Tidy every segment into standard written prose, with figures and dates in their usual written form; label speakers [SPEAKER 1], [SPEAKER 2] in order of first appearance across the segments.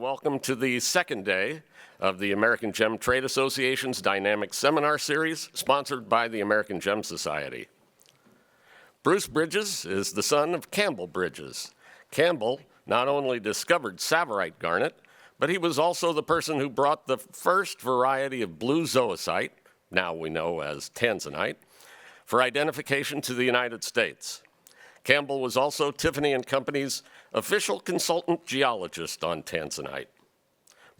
[SPEAKER 1] welcome to the second day of the American Gem Trade Association's Dynamic Seminar Series, sponsored by the American Gem Society. Bruce Bridges is the son of Campbell Bridges. Campbell not only discovered Tsavorite garnet, but he was also the person who brought the first variety of blue zoisite, now we know as tanzanite, for identification to the United States. Campbell was also Tiffany & Company's official consultant geologist on tanzanite.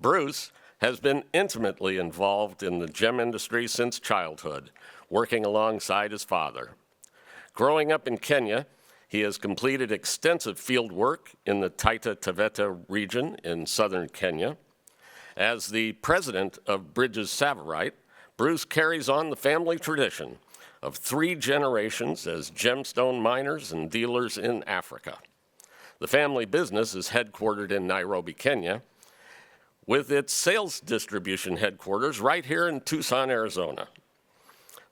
[SPEAKER 1] Bruce has been intimately involved in the gem industry since childhood, working alongside his father. Growing up in Kenya, he has completed extensive field work in the Taita Taveta region in southern Kenya. As the president of Bridges Tsavorite, Bruce carries on the family tradition of 3 generations as gemstone miners and dealers in Africa. The family business is headquartered in Nairobi, Kenya, with its sales distribution headquarters right here in Tucson, Arizona.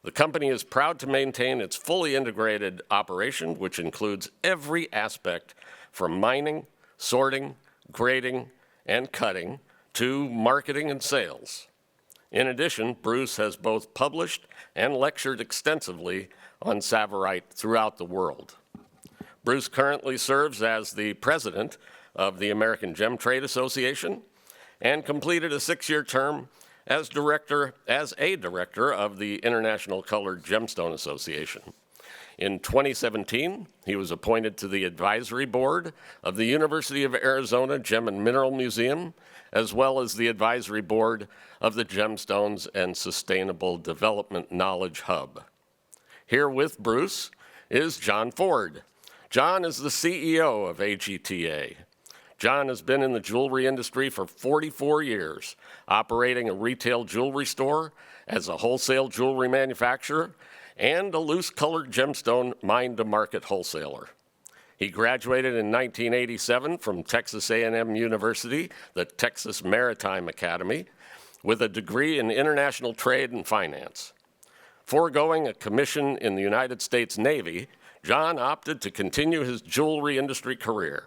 [SPEAKER 1] The company is proud to maintain its fully integrated operation, which includes every aspect from mining, sorting, grading, and cutting to marketing and sales. In addition, Bruce has both published and lectured extensively on Tsavorite throughout the world. Bruce currently serves as the president of the American Gem Trade Association and completed a 6-year term as a director of the International Colored Gemstone Association. In 2017, he was appointed to the advisory board of the University of Arizona Gem and Mineral Museum, as well as the advisory board of the Gemstones and Sustainable Development Knowledge Hub. Here with Bruce is John Ford. John is the CEO of AGTA. John has been in the jewelry industry for 44 years, operating a retail jewelry store as a wholesale jewelry manufacturer and a loose-colored gemstone mine-to-market wholesaler. He graduated in 1987 from Texas A&M University, the Texas Maritime Academy, with a degree in international trade and finance. Foregoing a commission in the United States Navy, John opted to continue his jewelry industry career.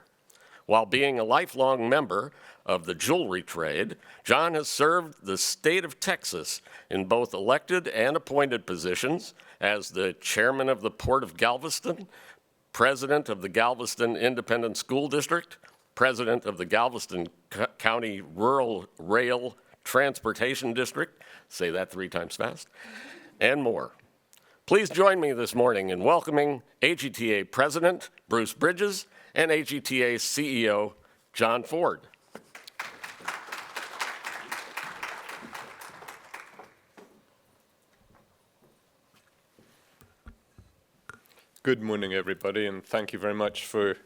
[SPEAKER 1] While being a lifelong member of the jewelry trade, John has served the state of Texas in both elected and appointed positions as the chairman of the Port of Galveston, president of the Galveston Independent School District, president of the Galveston County Rural Rail Transportation District, say that 3 times fast, and more. Please join me this morning in welcoming AGTA President Bruce Bridges and AGTA CEO John Ford.
[SPEAKER 2] Good morning, everybody, and thank you very much for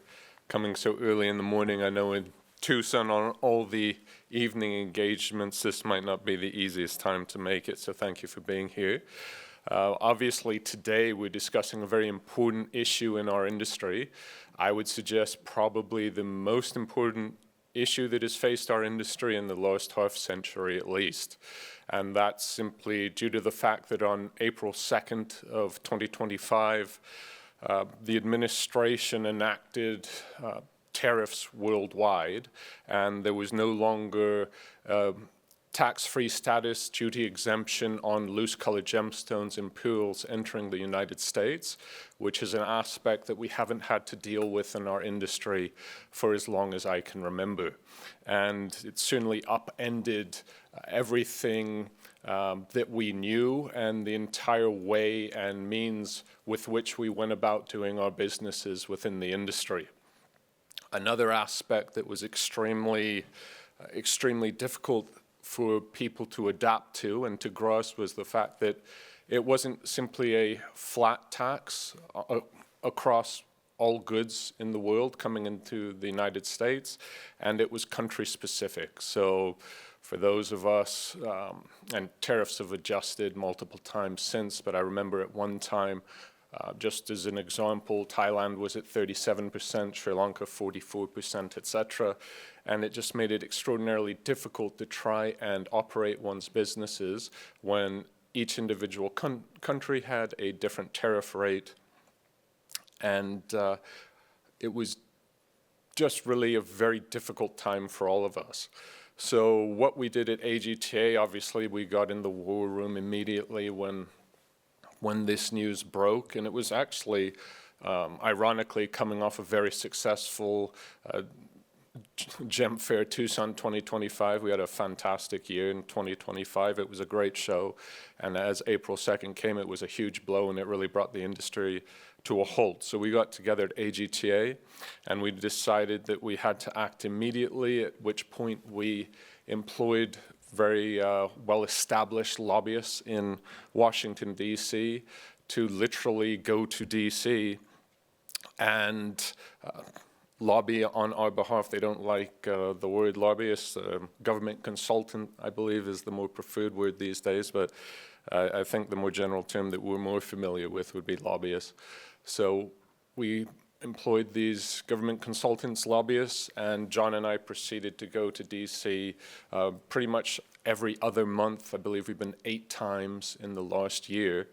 [SPEAKER 2] coming so early in the morning. I know in Tucson, on all the evening engagements, this might not be the easiest time to make it, so thank you for being here. Obviously, today we're discussing a very important issue in our industry. I would suggest probably the most important issue that has faced our industry in the last half century at least. And that's simply due to the fact that on April 2nd of 2025, the administration enacted tariffs worldwide, and there was no longer tax-free status, duty exemption on loose-colored gemstones and pearls entering the United States, which is an aspect that we haven't had to deal with in our industry for as long as I can remember. And it certainly upended everything that we knew and the entire way and means with which we went about doing our businesses within the industry. Another aspect that was extremely difficult for people to adapt to and to grasp was the fact that it wasn't simply a flat tax across all goods in the world coming into the United States, and it was country specific. So for those of us, and tariffs have adjusted multiple times since, but I remember at one time, just as an example, Thailand was at 37%, Sri Lanka 44%, etc. And it just made it extraordinarily difficult to try and operate one's businesses when each individual country had a different tariff rate. And it was just really a very difficult time for all of us. So what we did at AGTA, obviously we got in the war room immediately when this news broke, and it was actually, ironically, coming off a very successful Gem Fair Tucson 2025. We had a fantastic year in 2025. It was a great show, and as April 2nd came, it was a huge blow, and it really brought the industry to a halt. So we got together at AGTA, and we decided that we had to act immediately, at which point we employed very well-established lobbyists in Washington, D.C., to literally go to D.C. and lobby on our behalf. They don't like the word lobbyist. Government consultant, I believe, is the more preferred word these days, but I think the more general term that we're more familiar with would be lobbyists. So we employed these government consultants, lobbyists, and John and I proceeded to go to D.C. Pretty much every other month. I believe we've been 8 times in the last year,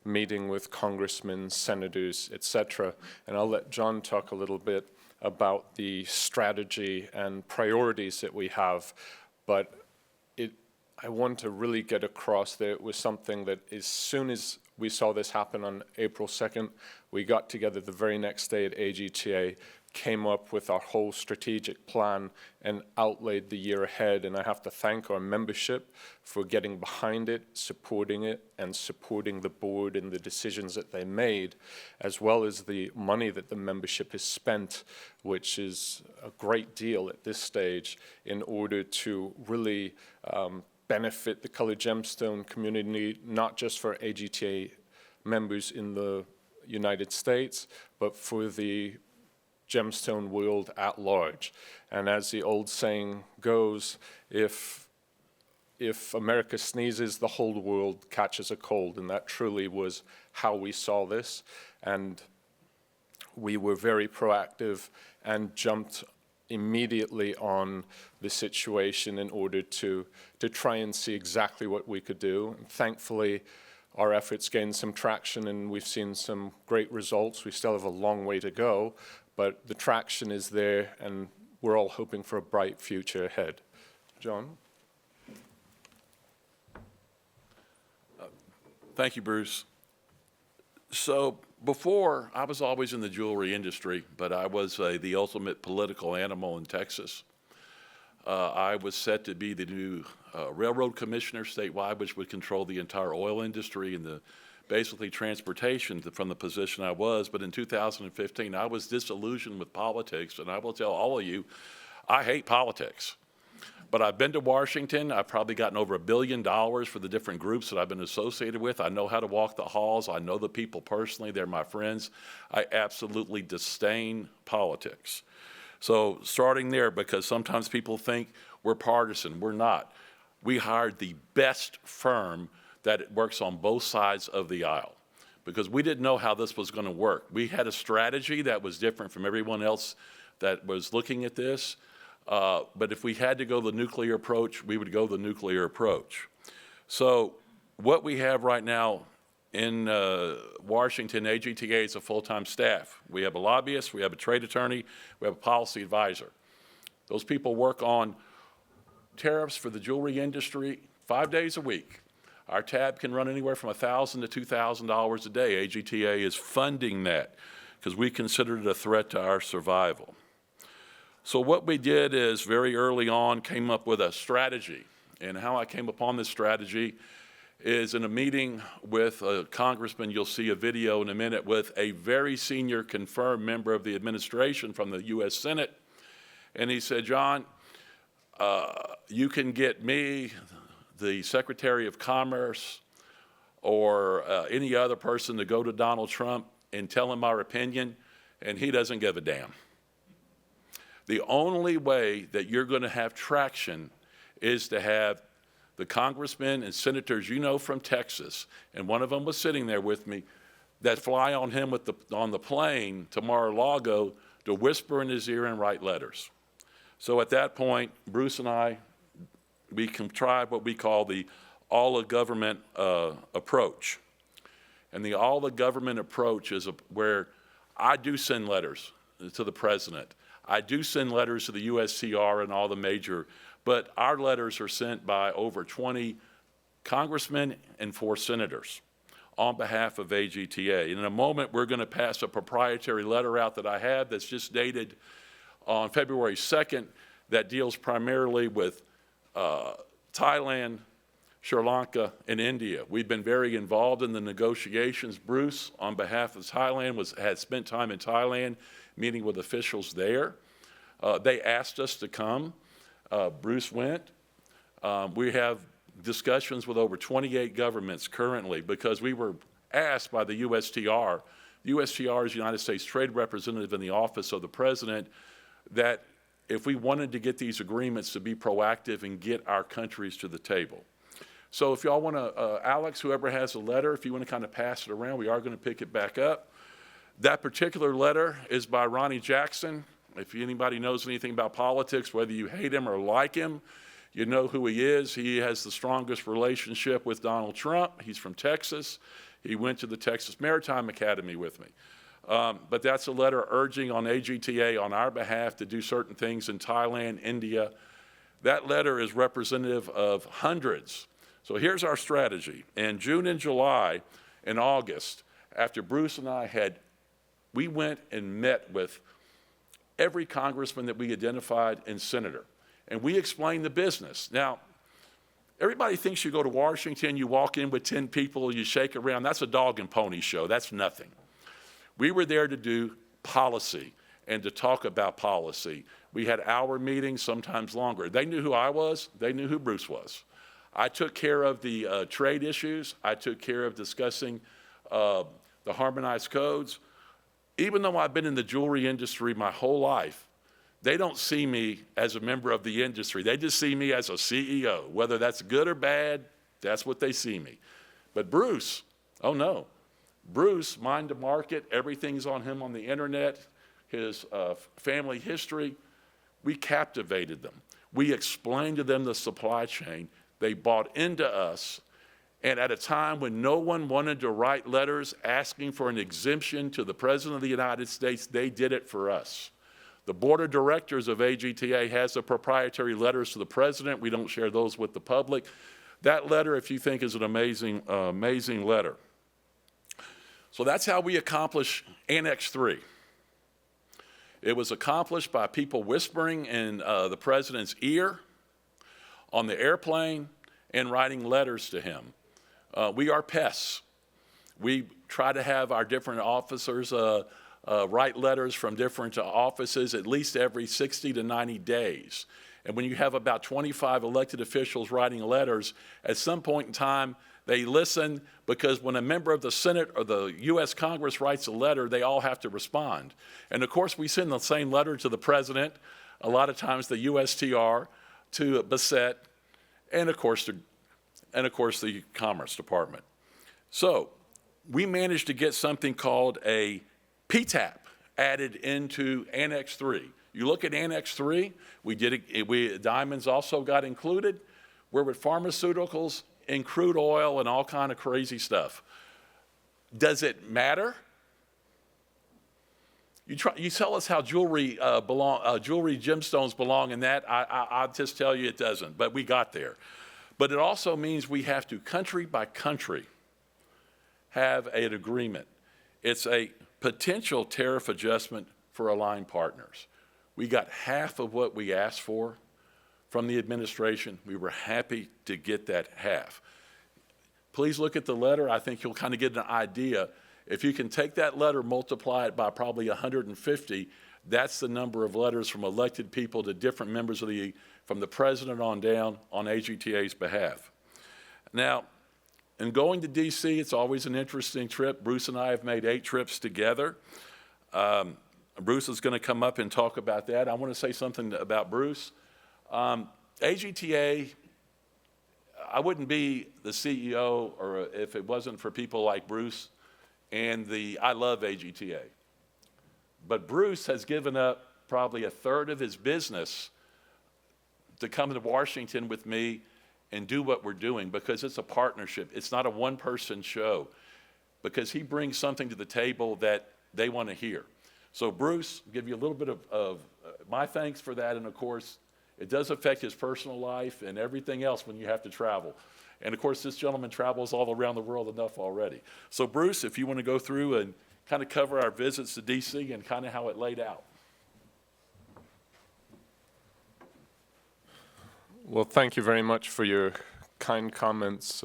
[SPEAKER 2] meeting with congressmen, senators, etc. And I'll let John talk a little bit about the strategy and priorities that we have, but I want to really get across that it was something that as soon as we saw this happen on April 2nd, we got together the very next day at AGTA, came up with our whole strategic plan and outlaid the year ahead. And I have to thank our membership for getting behind it, and supporting the board and the decisions that they made, as well as the money that the membership has spent, which is a great deal at this stage, in order to really benefit the colored gemstone community, not just for AGTA members in the United States, but for the gemstone world at large. And as the old saying goes, if America sneezes, the whole world catches a cold. And that truly was how we saw this. And we were very proactive and jumped immediately on the situation in order to try and see exactly what we could do. And thankfully, our efforts gained some traction, and we've seen some great results. We still have a long way to go, but the traction is there, and we're all hoping for a bright future ahead. John?
[SPEAKER 3] Thank you, Bruce. So before, I was always in the jewelry industry, but I was the ultimate political animal in Texas. I was set to be the new railroad commissioner statewide, which would control the entire oil industry and basically transportation from the position I was. But in 2015, I was disillusioned with politics, and I will tell all of you, I hate politics. But I've been to Washington. I've probably gotten over $1 billion for the different groups that I've been associated with. I know how to walk the halls. I know the people personally. They're my friends. I absolutely disdain politics. So starting there, because sometimes people think we're partisan. We're not. We hired the best firm that works on both sides of the aisle, because we didn't know how this was going to work. We had a strategy that was different from everyone else that was looking at this. But if we had to go the nuclear approach, we would go the nuclear approach. So what we have right now in Washington, AGTA is a full-time staff. We have a lobbyist, we have a trade attorney, we have a policy advisor. Those people work on tariffs for the jewelry industry 5 days a week. Our tab can run anywhere from $1,000 to $2,000 a day. AGTA is funding that because we consider it a threat to our survival. So what we did is very early on came up with a strategy. And how I came upon this strategy is in a meeting with a congressman. You'll see a video in a minute with a very senior confirmed member of the administration from the U.S. Senate. And he said, John, you can get me, the Secretary of Commerce, or any other person to go to Donald Trump and tell him our opinion, and he doesn't give a damn. The only way that you're going to have traction is to have the congressmen and senators you know from Texas, and one of them was sitting there with me, that fly on him on the plane to Mar-a-Lago to whisper in his ear and write letters. So at that point, Bruce and I, we contrived what we call the all-of-government approach. And the all-of-government approach is where I do send letters to the president. I do send letters to the USTR and all the major, but our letters are sent by over 20 congressmen and 4 senators on behalf of AGTA. And in a moment, we're going to pass a proprietary letter out that I have that's just dated on February 2nd that deals primarily with Thailand, Sri Lanka, and India. We've been very involved in the negotiations. Bruce, on behalf of Thailand, had spent time in Thailand meeting with officials there. They asked us to come. Bruce went. We have discussions with over 28 governments currently because we were asked by the USTR. The USTR is the United States Trade Representative in the Office of the President, that if we wanted to get these agreements to be proactive and get our countries to the table. So if y'all want to, Alex, whoever has a letter, if you want to kind of pass it around, we are going to pick it back up. That particular letter is by Ronnie Jackson. If anybody knows anything about politics, whether you hate him or like him, you know who he is. He has the strongest relationship with Donald Trump. He's from Texas. He went to the Texas Maritime Academy with me. But that's a letter urging on AGTA on our behalf to do certain things in Thailand, India. That letter is representative of hundreds. So here's our strategy. In June and July and August, after Bruce and I we went and met with every congressman that we identified and senator. And we explained the business. Now, everybody thinks you go to Washington, you walk in with 10 people, you shake around. That's a dog and pony show. That's nothing. We were there to do policy and to talk about policy. We had hour meetings, sometimes longer. They knew who I was. They knew who Bruce was. I took care of the trade issues. I took care of discussing the harmonized codes. Even though I've been in the jewelry industry my whole life, they don't see me as a member of the industry. They just see me as a CEO. Whether that's good or bad, that's what they see me. But Bruce, oh no. Bruce, mind to market, everything's on him on the internet, his family history. We captivated them. We explained to them the supply chain. They bought into us. And at a time when no one wanted to write letters asking for an exemption to the President of the United States, they did it for us. The board of directors of AGTA has the proprietary letters to the President. We don't share those with the public. That letter, if you think, is an amazing, amazing letter. So that's how we accomplish Annex 3. It was accomplished by people whispering in the President's ear, on the airplane, and writing letters to him. We are pests. We try to have our different officers write letters from different offices at least every 60 to 90 days. And when you have about 25 elected officials writing letters, at some point in time, they listen, because when a member of the Senate or the U.S. Congress writes a letter, they all have to respond. And of course, we send the same letter to the President, a lot of times the USTR, to Bassett, and of course the Commerce Department. So we managed to get something called a PTAP added into Annex 3. You look at Annex 3, diamonds also got included. We're with pharmaceuticals and crude oil and all kind of crazy stuff. Does it matter? You tell us how jewelry gemstones belong in that. I'll just tell you it doesn't, but we got there. But it also means we have to, country by country, have an agreement. It's a potential tariff adjustment for aligned partners. We got half of what we asked for from the administration. We were happy to get that half. Please look at the letter. I think you'll kind of get an idea. If you can take that letter, multiply it by probably 150, that's the number of letters from elected people to different members of from the President on down on AGTA's behalf. Now, in going to D.C., it's always an interesting trip. Bruce and I have made 8 trips together. Bruce is going to come up and talk about that. I want to say something about Bruce. AGTA, I wouldn't be the CEO or if it wasn't for people like Bruce, and I love AGTA. But Bruce has given up probably a third of his business to come to Washington with me and do what we're doing, because it's a partnership. It's not a one-person show, because he brings something to the table that they want to hear. So Bruce, give you a little bit of my thanks for that, and of course, it does affect his personal life and everything else when you have to travel. And of course, this gentleman travels all around the world enough already. So Bruce, if you want to go through and kind of cover our visits to DC and kind of how it laid out.
[SPEAKER 2] Well, thank you very much for your kind comments,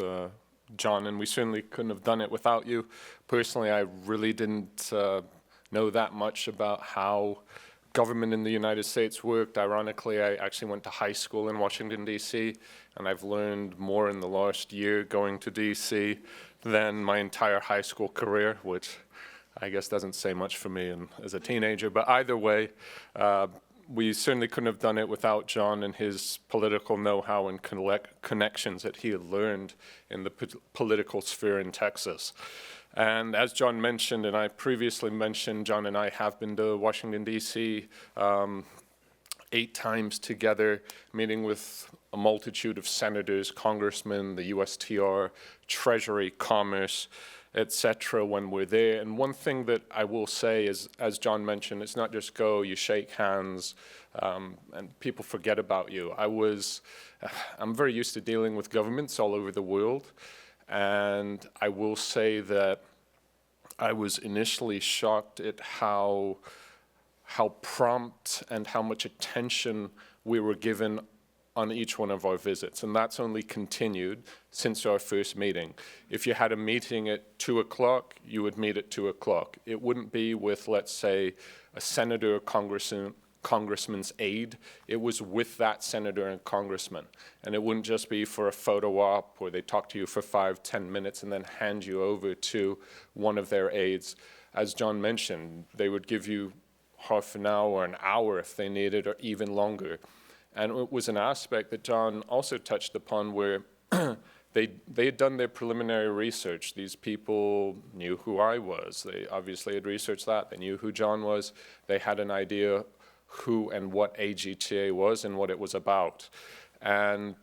[SPEAKER 2] John, and we certainly couldn't have done it without you. Personally, I really didn't know that much about how government in the United States worked. Ironically, I actually went to high school in Washington, D.C., and I've learned more in the last year going to D.C. than my entire high school career, which I guess doesn't say much for me as a teenager. But either way, we certainly couldn't have done it without John and his political know-how and connections that he had learned in the political sphere in Texas. And as John mentioned, and I previously mentioned, John and I have been to Washington, D.C. 8 times together, meeting with a multitude of senators, congressmen, the USTR, Treasury, Commerce, etc. when we're there. And one thing that I will say is, as John mentioned, it's not just go, you shake hands, and people forget about you. I'm very used to dealing with governments all over the world, and I will say that I was initially shocked at how prompt and how much attention we were given on each one of our visits, and that's only continued since our first meeting. If you had a meeting at 2 o'clock, you would meet at 2 o'clock. It wouldn't be with, let's say, a senator or congressman's aide. It was with that senator and congressman, and it wouldn't just be for a photo op where they talk to you for 5-10 minutes and then hand you over to one of their aides. As John mentioned, they would give you half an hour or an hour if they needed, or even longer. And it was an aspect that John also touched upon where they had done their preliminary research. These people knew who I was. They obviously had researched that. They knew who John was. They had an idea who and what AGTA was and what it was about. And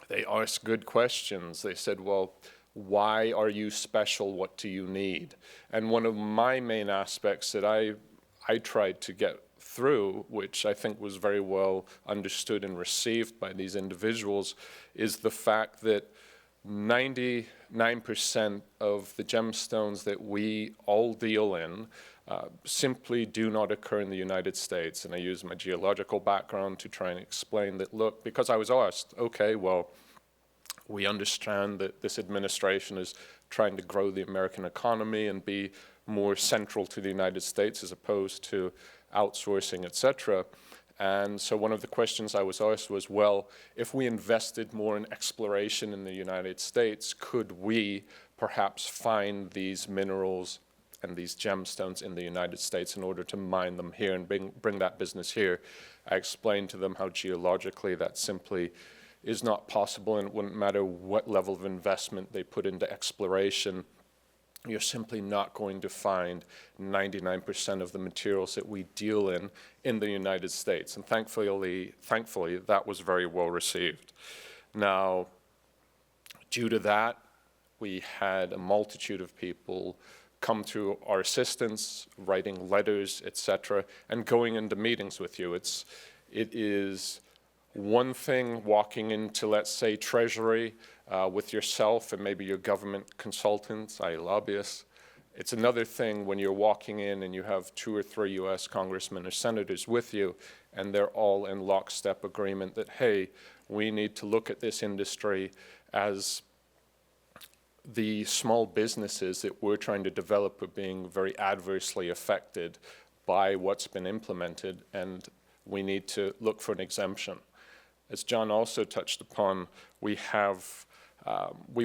[SPEAKER 2] they asked good questions. They said, well, why are you special? What do you need? And one of my main aspects that I tried to get through, which I think was very well understood and received by these individuals, is the fact that 99% of the gemstones that we all deal in simply do not occur in the United States. And I use my geological background to try and explain that, look, because I was asked, okay, well, we understand that this administration is trying to grow the American economy and be more central to the United States as opposed to outsourcing, etc. And so one of the questions I was asked was, well, if we invested more in exploration in the United States, could we perhaps find these minerals and these gemstones in the United States in order to mine them here and bring that business here? I explained to them how geologically that simply is not possible, and it wouldn't matter what level of investment they put into exploration. You're simply not going to find 99% of the materials that we deal in the United States. And thankfully, that was very well received. Now, due to that, we had a multitude of people come to our assistance, writing letters, etc., and going into meetings with you. It is one thing walking into, let's say, Treasury with yourself and maybe your government consultants, i.e. lobbyists. It's another thing when you're walking in and you have 2 or 3 U.S. congressmen or senators with you, and they're all in lockstep agreement that, hey, we need to look at this industry as the small businesses that we're trying to develop are being very adversely affected by what's been implemented, and we need to look for an exemption. As John also touched upon, we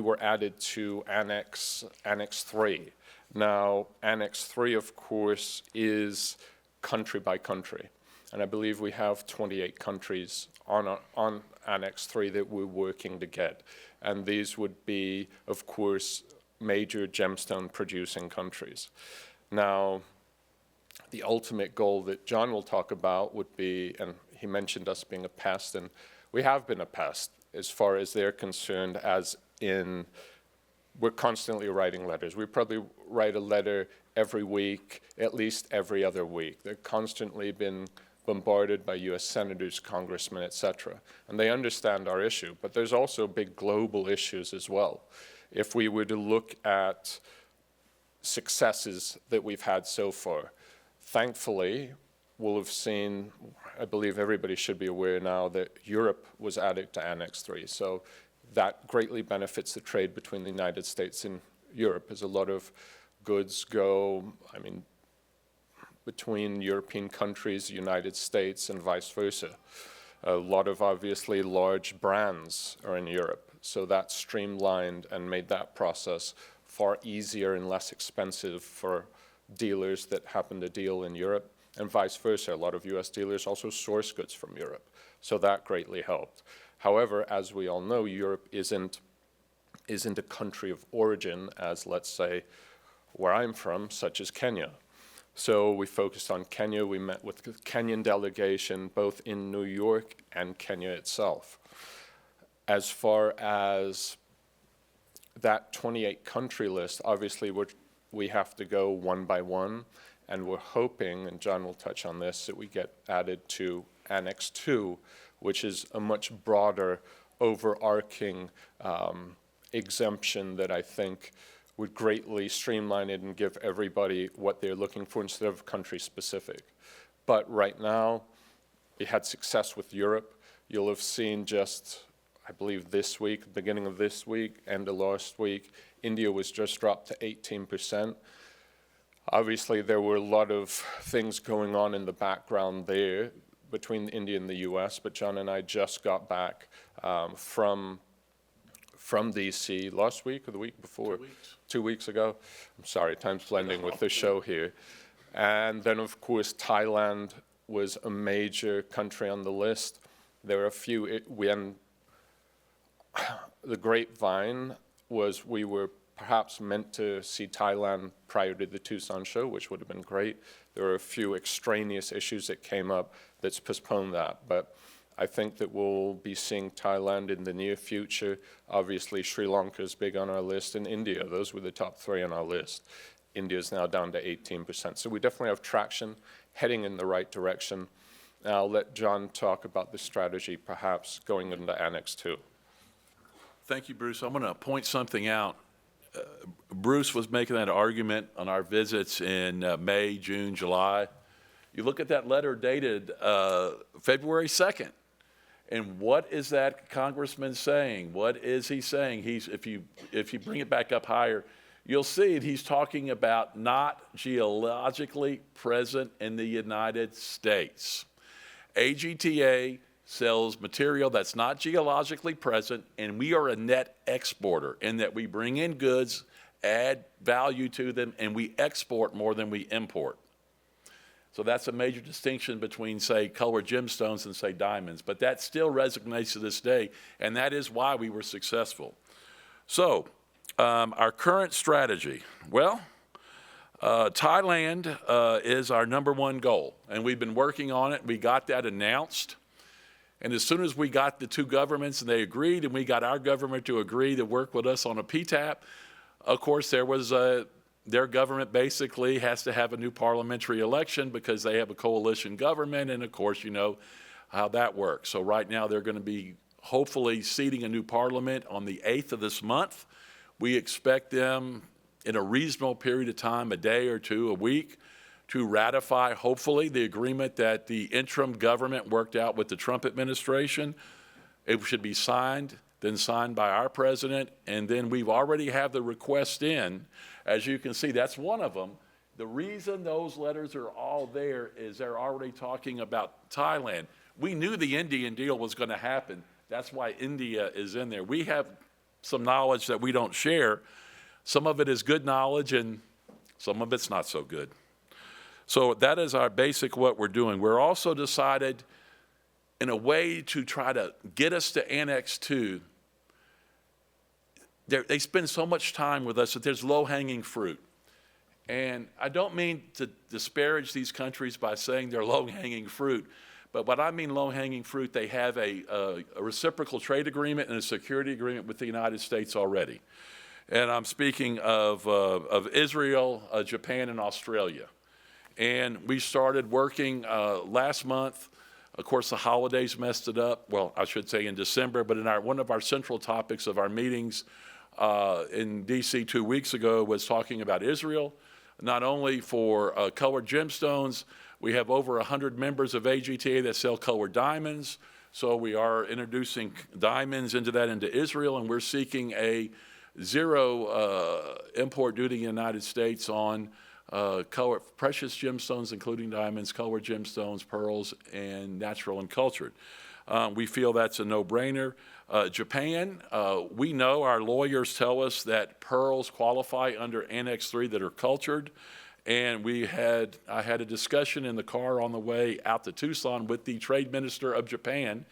[SPEAKER 2] were added to Annex 3. Now, Annex 3, of course, is country by country, and I believe we have 28 countries on Annex 3 that we're working to get, and these would be, of course, major gemstone producing countries. Now, the ultimate goal that John will talk about would be, and he mentioned us being a pest, and we have been a pest as far as they're concerned, as in we're constantly writing letters. We probably write a letter every week, at least every other week. They've constantly been bombarded by US senators, congressmen, etc. And they understand our issue, but there's also big global issues as well. If we were to look at successes that we've had so far, thankfully, we'll have seen, I believe everybody should be aware now that Europe was added to Annex 3. So that greatly benefits the trade between the United States and Europe, as a lot of goods go, between European countries, the United States, and vice versa. A lot of obviously large brands are in Europe, so that streamlined and made that process far easier and less expensive for dealers that happen to deal in Europe, and vice versa. A lot of US dealers also source goods from Europe, so that greatly helped. However, as we all know, Europe isn't a country of origin as, let's say, where I'm from, such as Kenya. So we focused on Kenya. We met with the Kenyan delegation, both in New York and Kenya itself. As far as that 28 country list, obviously we have to go one by one, and we're hoping, and John will touch on this, that we get added to Annex 2, which is a much broader, overarching exemption that I think would greatly streamline it and give everybody what they're looking for instead of country-specific. But right now, we had success with Europe. You'll have seen just, I believe this week, beginning of this week, end of last week, India was just dropped to 18%. Obviously, there were a lot of things going on in the background there between India and the US, but John and I just got back from DC last week or the week before?
[SPEAKER 3] 2 weeks.
[SPEAKER 2] 2 weeks ago. I'm sorry, time's blending with the show here. And then, of course, Thailand was a major country on the list. There were a few, the grapevine was we were perhaps meant to see Thailand prior to the Tucson show, which would have been great. There were a few extraneous issues that came up that's postponed that. But I think that we'll be seeing Thailand in the near future. Obviously, Sri Lanka is big on our list, and India. Those were the top three on our list. India is now down to 18%. So we definitely have traction, heading in the right direction. Now I'll let John talk about the strategy, perhaps going into Annex 2.
[SPEAKER 3] Thank you, Bruce. I'm going to point something out. Bruce was making that argument on our visits in May, June, July. You look at that letter dated February 2nd. And what is that congressman saying? What is he saying? If you bring it back up higher, you'll see he's talking about not geologically present in the United States. AGTA sells material that's not geologically present, and we are a net exporter in that we bring in goods, add value to them, and we export more than we import. So that's a major distinction between, say, colored gemstones and, say, diamonds. But that still resonates to this day, and that is why we were successful. So our current strategy, well, Thailand is our #1 goal, and we've been working on it. We got that announced. And as soon as we got the two governments and they agreed, and we got our government to agree to work with us on a PTAP, of course, there was their government basically has to have a new parliamentary election because they have a coalition government, and of course, you know how that works. So right now, they're going to be hopefully seating a new parliament on the 8th of this month. We expect them in a reasonable period of time, a day or two, a week, to ratify, hopefully, the agreement that the interim government worked out with the Trump administration. It should be signed, then signed by our president, and then we've already have the request in. As you can see, that's one of them. The reason those letters are all there is they're already talking about Thailand. We knew the Indian deal was going to happen. That's why India is in there. We have some knowledge that we don't share. Some of it is good knowledge, and some of it's not so good. So that is our basic what we're doing. We're also decided in a way to try to get us to Annex 2. They spend so much time with us that there's low-hanging fruit. And I don't mean to disparage these countries by saying they're low-hanging fruit, but what I mean low-hanging fruit, they have a reciprocal trade agreement and a security agreement with the United States already. And I'm speaking of Israel, Japan, and Australia. And we started working last month. Of course, the holidays messed it up. Well, I should say in December, but in one of our central topics of our meetings in DC 2 weeks ago was talking about Israel, not only for colored gemstones. We have over 100 members of AGTA that sell colored diamonds. So we are introducing diamonds into Israel, and we're seeking a zero import duty in the United States on precious gemstones, including diamonds, colored gemstones, pearls, and natural and cultured. We feel that's a no-brainer. Japan, we know our lawyers tell us that pearls qualify under Annex 3 that are cultured. And I had a discussion in the car on the way out to Tucson with the trade minister of Japan.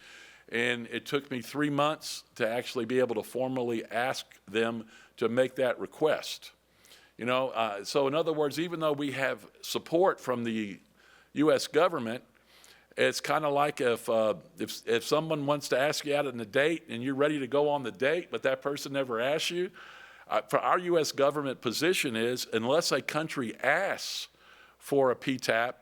[SPEAKER 3] And it took me 3 months to actually be able to formally ask them to make that request. So in other words, even though we have support from the U.S. government, it's kind of like if someone wants to ask you out on a date and you're ready to go on the date, but that person never asks you. For our U.S. government position is, unless a country asks for a PTAP,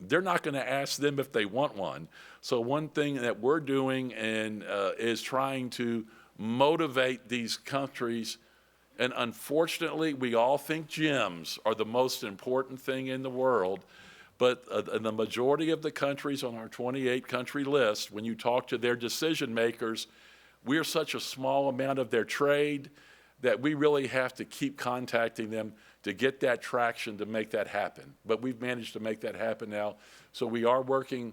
[SPEAKER 3] they're not going to ask them if they want one. So one thing that we're doing is trying to motivate these countries. And unfortunately, we all think gems are the most important thing in the world. But in the majority of the countries on our 28-country list, when you talk to their decision makers, we're such a small amount of their trade that we really have to keep contacting them to get that traction to make that happen. But we've managed to make that happen now. So we are working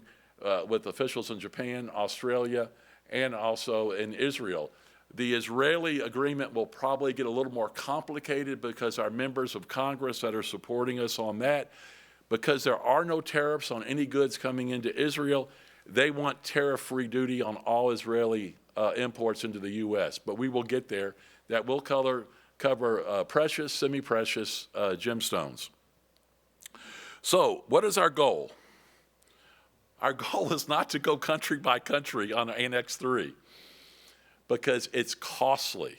[SPEAKER 3] with officials in Japan, Australia, and also in Israel. The Israeli agreement will probably get a little more complicated because our members of Congress that are supporting us on that, because there are no tariffs on any goods coming into Israel, they want tariff-free duty on all Israeli imports into the U.S. But we will get there. That will cover precious, semi-precious gemstones. So what is our goal? Our goal is not to go country by country on Annex 3 because it's costly,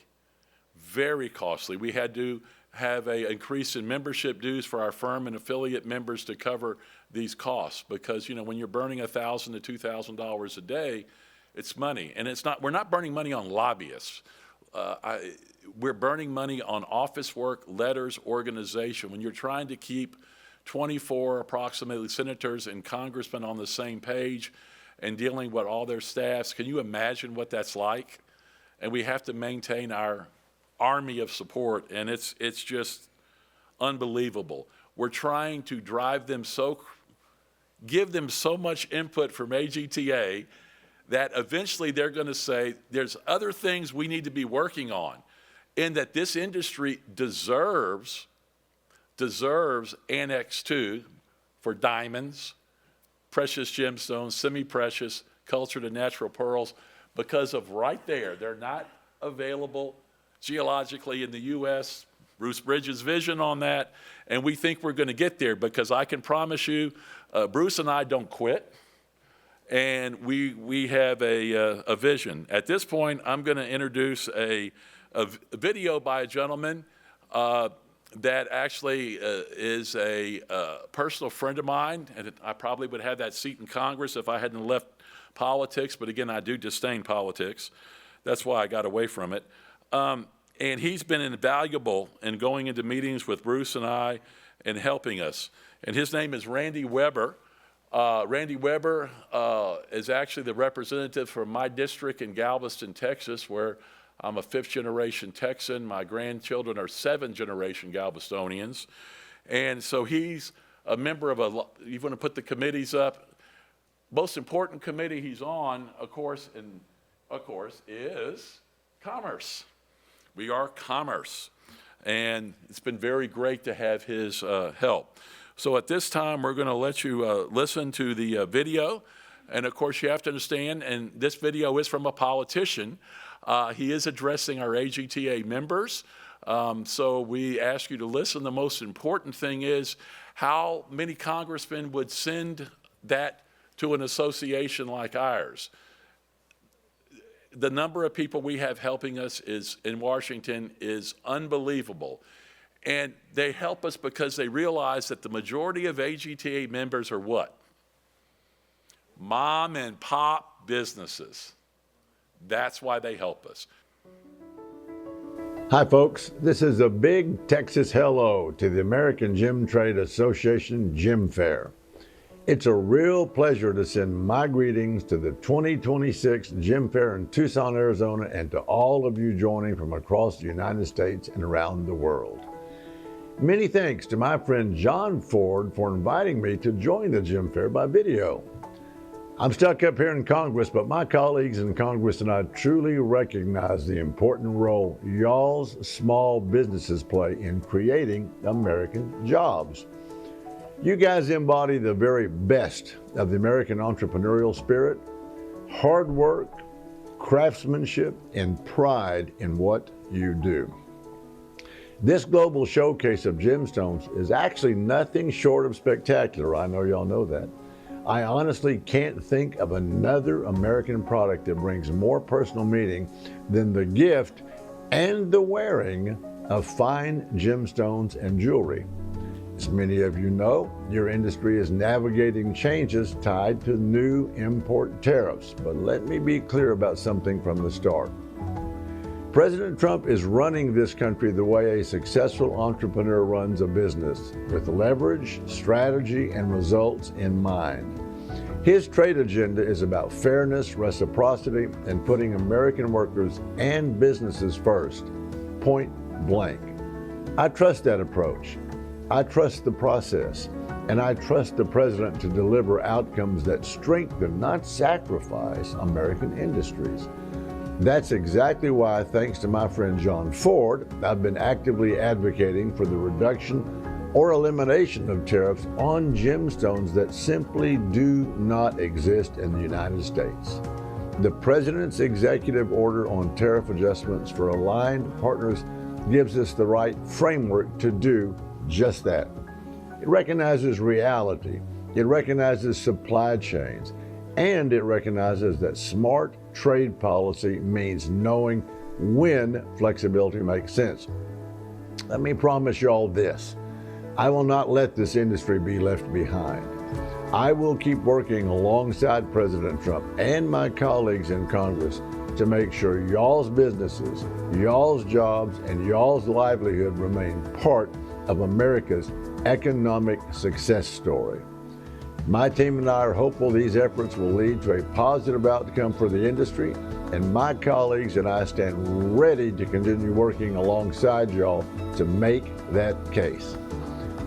[SPEAKER 3] very costly. We had to have an increase in membership dues for our firm and affiliate members to cover these costs because, when you're burning $1,000 to $2,000 a day, it's money. And we're not burning money on lobbyists. We're burning money on office work, letters, organization. When you're trying to keep 24 approximately senators and congressmen on the same page and dealing with all their staffs, can you imagine what that's like? And we have to maintain our army of support, and it's just unbelievable. We're trying to give them so much input from AGTA that eventually they're going to say, there's other things we need to be working on, and that this industry deserves Annex 2 for diamonds, precious gemstones, semi-precious, cultured and natural pearls, because of right there, they're not available geologically in the U.S. Bruce Bridges' vision on that, and we think we're going to get there because I can promise you, Bruce and I don't quit. And we have a vision. At this point, I'm going to introduce a video by a gentleman that actually is a personal friend of mine, and I probably would have that seat in Congress if I hadn't left politics, but again, I do disdain politics. That's why I got away from it. And he's been invaluable in going into meetings with Bruce and I and helping us. And his name is Randy Weber. Randy Weber is actually the representative from my district in Galveston, Texas, where I'm a fifth-generation Texan. My grandchildren are seventh-generation Galvestonians. And so he's a member of you want to put the committees up. Most important committee he's on, of course, is Commerce. We are Commerce. And it's been very great to have his help. So at this time, we're going to let you listen to the video. And of course, you have to understand, and this video is from a politician. He is addressing our AGTA members. So we ask you to listen. The most important thing is how many congressmen would send that to an association like ours. The number of people we have helping us in Washington is unbelievable. And they help us because they realize that the majority of AGTA members are what? Mom and pop businesses. That's why they help us.
[SPEAKER 4] Hi folks, this is a big Texas hello to the American Gem Trade Association Gem Fair. It's a real pleasure to send my greetings to the 2026 Gem Fair in Tucson, Arizona, and to all of you joining from across the United States and around the world. Many thanks to my friend John Ford for inviting me to join the Gem Fair by video. I'm stuck up here in Congress, but my colleagues in Congress and I truly recognize the important role y'all's small businesses play in creating American jobs. You guys embody the very best of the American entrepreneurial spirit, hard work, craftsmanship, and pride in what you do. This global showcase of gemstones is actually nothing short of spectacular. I know y'all know that. I honestly can't think of another American product that brings more personal meaning than the gift and the wearing of fine gemstones and jewelry. As many of you know, your industry is navigating changes tied to new import tariffs. But let me be clear about something from the start. President Trump is running this country the way a successful entrepreneur runs a business, with leverage, strategy, and results in mind. His trade agenda is about fairness, reciprocity, and putting American workers and businesses first, point blank. I trust that approach. I trust the process, and I trust the president to deliver outcomes that strengthen, not sacrifice, American industries. That's exactly why, thanks to my friend John Ford, I've been actively advocating for the reduction or elimination of tariffs on gemstones that simply do not exist in the United States. The President's executive order on tariff adjustments for aligned partners gives us the right framework to do just that. It recognizes reality, it recognizes supply chains, and it recognizes that smart trade policy means knowing when flexibility makes sense. Let me promise y'all this. I will not let this industry be left behind. I will keep working alongside President Trump and my colleagues in Congress to make sure y'all's businesses, y'all's jobs, and y'all's livelihood remain part of America's economic success story. My team and I are hopeful these efforts will lead to a positive outcome for the industry, and my colleagues and I stand ready to continue working alongside y'all to make that case.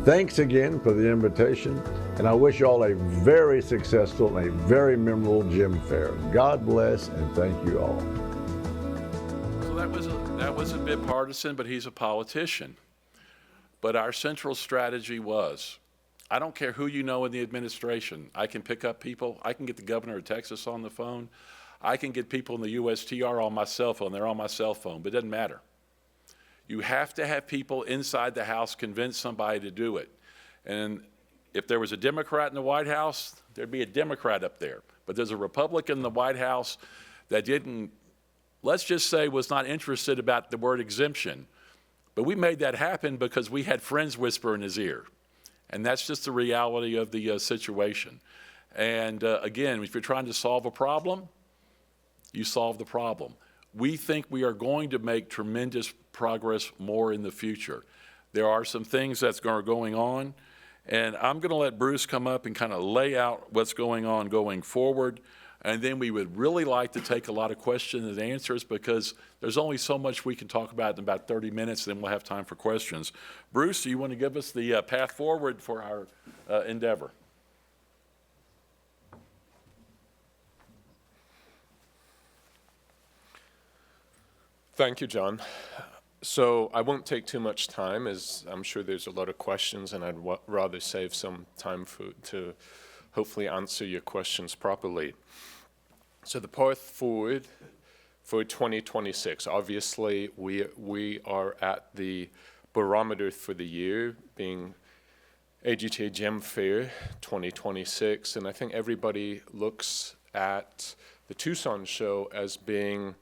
[SPEAKER 4] Thanks again for the invitation, and I wish y'all a very successful and a very memorable Gem Fair. God bless, and thank you all.
[SPEAKER 3] So that was a bit partisan, but he's a politician. But our central strategy was, I don't care who you know in the administration. I can pick up people. I can get the governor of Texas on the phone. I can get people in the USTR on my cell phone. They're on my cell phone, but it doesn't matter. You have to have people inside the House convince somebody to do it. And if there was a Democrat in the White House, there'd be a Democrat up there. But there's a Republican in the White House that didn't, let's just say, was not interested about the word exemption. But we made that happen because we had friends whisper in his ear. And that's just the reality of the situation. And again, if you're trying to solve a problem, you solve the problem. We think we are going to make tremendous progress more in the future. There are some things that's going on, and I'm going to let Bruce come up and kind of lay out what's going on going forward. And then we would really like to take a lot of questions and answers because there's only so much we can talk about in about 30 minutes, then we'll have time for questions. Bruce, do you want to give us the path forward for our endeavor?
[SPEAKER 2] Thank you, John. So I won't take too much time, as I'm sure there's a lot of questions, and I'd rather save some time to hopefully answer your questions properly. So the path forward for 2026, obviously we are at the barometer for the year, being AGTA Gem Fair 2026, and I think everybody looks at the Tucson show as being